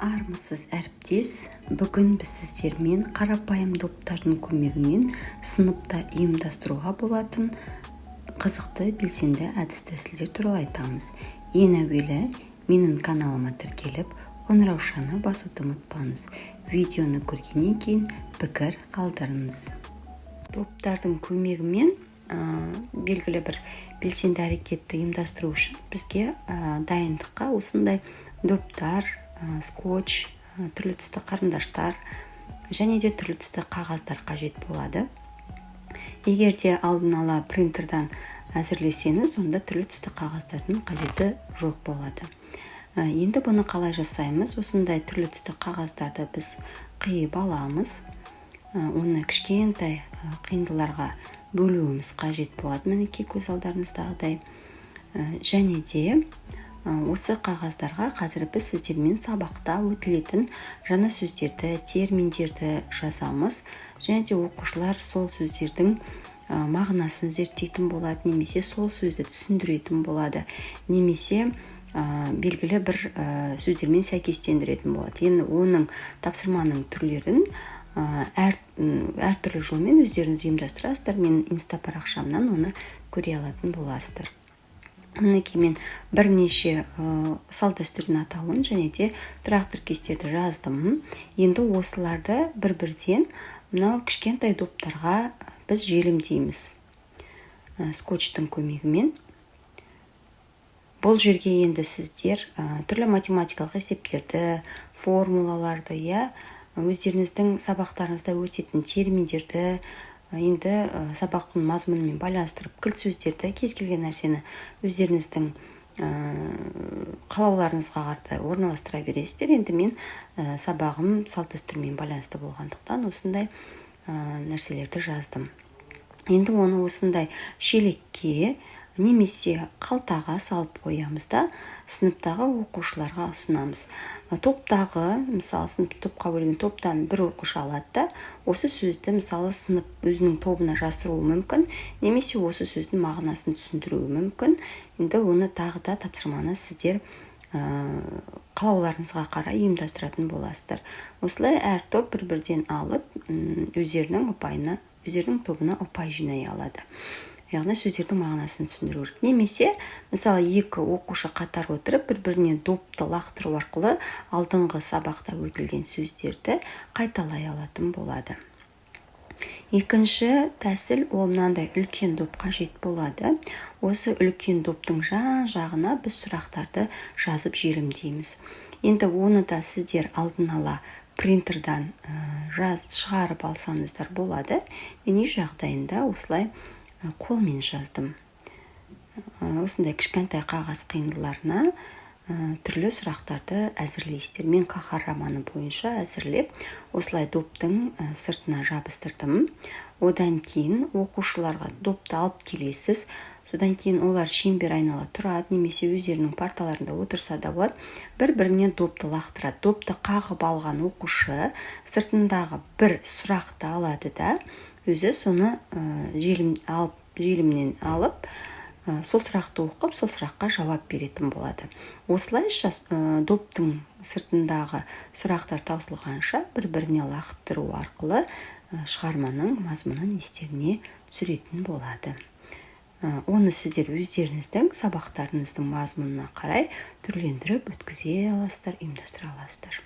Армысыз әріптес, бүгін біз сіздермен қарапайым доптардың көмегімен сыныпта ұйымдастыруға болатын қызықты белсенді әдіс-тәсілдер туралы айтамыз. Ең әуелі менің каналыма тіркеліп, қоңыраушаны басуды ұмытпаңыз. Видеоны көргеннен кейін пікір қалдырыңыз. Доптардың көмегімен белгілі бір белсенді әрекетті ұйымдастыру үшін бізге дайындыққа осындай доптар, скотч, түрлі түсті қарындаштар және де түрлі түсті қағаздар қажет болады. Егер де алдын ала принтердан әзірлесеңіз, онда түрлі түсті қағаздардың қажеті жоқ болады. Енді бұны қалай жасаймыз? Осындай түрлі түсті қағаздарды біз қиып аламыз. Оны кішкентай қиындыларға бөлуіміз қажет болады. Мінекей көз алдарыңыздағыдай. Және де осы қағаздарға қазір біз сіздермен сабақта өтілетін жаңа сөздерді, терминдерді жазамыз. Және де оқушылар сол сөздердің мағынасын зерттейтін болады, немесе сол сөзді түсіндіретін болады, немесе белгілі бір сөздермен сәйкестендіретін болады. Енді оның тапсырманың түрлерін әртүрлі жолмен өздеріңіз ұйымдастырасыздар. Мен инста парақшамнан оны көре алатын боласыздар. Мінекей мен бірнеше салт-дәстүрдің атауын және де тұрақ тіркестерді жаздым. Енді осыларды бір-бірден мынау кішкентай доптарға біз желімдейміз скотчтың көмегімен. Бұл жерге енді сіздер түрлі математикалық есептерді, формулаларды, өздеріңіздің сабақтарыңызда өтетін терминдерді, енді сабақтың мазмұнымен байланыстырып, кілт сөздерді, кез келген нәрсені өздеріңіздің қалауларыңызға қарай орналастыра бересіздер. Енді мен сабағым салт-дәстүрмен байланысты болғандықтан осындай нәрселерді жаздым. Енді оны осындай шелекке немесе қалтаға салып қоямыз да, сыныптағы оқушыларға ұсынамыз. Топтағы, мысалы, сынып топқа бөлген топтан бір оқушы алады да, осы сөзді, мысалы, сынып өзінің тобына жасыруы мүмкін, немесе осы сөздің мағынасын түсіндіруі мүмкін. Енді оны тағы да тапсырманы сіздер қалауларыңызға қарай ұйымдастыратын боласыздар. Осылай әр топ бір-бірден алып, өздерінің тобына ұпай жинай алады. Яғни сөздердің мағынасын түсіндіру. Немесе, мысалы, екі оқушы қатар отырып, бір-біріне допты лақтыру арқылы алдыңғы сабақта өтілген сөздерді қайталай алатын болады. Екінші тәсіл мынандай үлкен доп қажет болады. Осы үлкен доптың жан-жағына біз сұрақтарды жазып желімдейміз. Енді оны да сіздер алдын ала принтердан шығарып алсаңыздар болады. Мен үй жағдайында осылай қолмен жаздым. Осындай кішкентай қағаз қиындыларына түрлі сұрақтарды әзірлейсіздер. Мен қаһар романы бойынша әзірлеп, осылай доптың сыртына жабыстырдым. Одан кейін оқушыларға допты алып келесіз. Содан кейін олар шеңбер айнала тұрады, немесе өздерінің парталарында отырса да болады. Бір-біріне допты лақтырады. Допты қағып алған оқушы сыртындағы бір сұрақты алады да, өзі соны желімнен алып, сол сұрақты оқып, сол сұраққа жауап беретін болады. Осылайша доптың сыртындағы сұрақтар таусылғанша бір-біріне лақтыру арқылы шығарманың мазмұнын естеріне түсіретін болады. Оны сіздер өздеріңіздің сабақтарыңыздың мазмұнына қарай түрлендіріп өткізе аласыздар, ұйымдастыра аласыздар.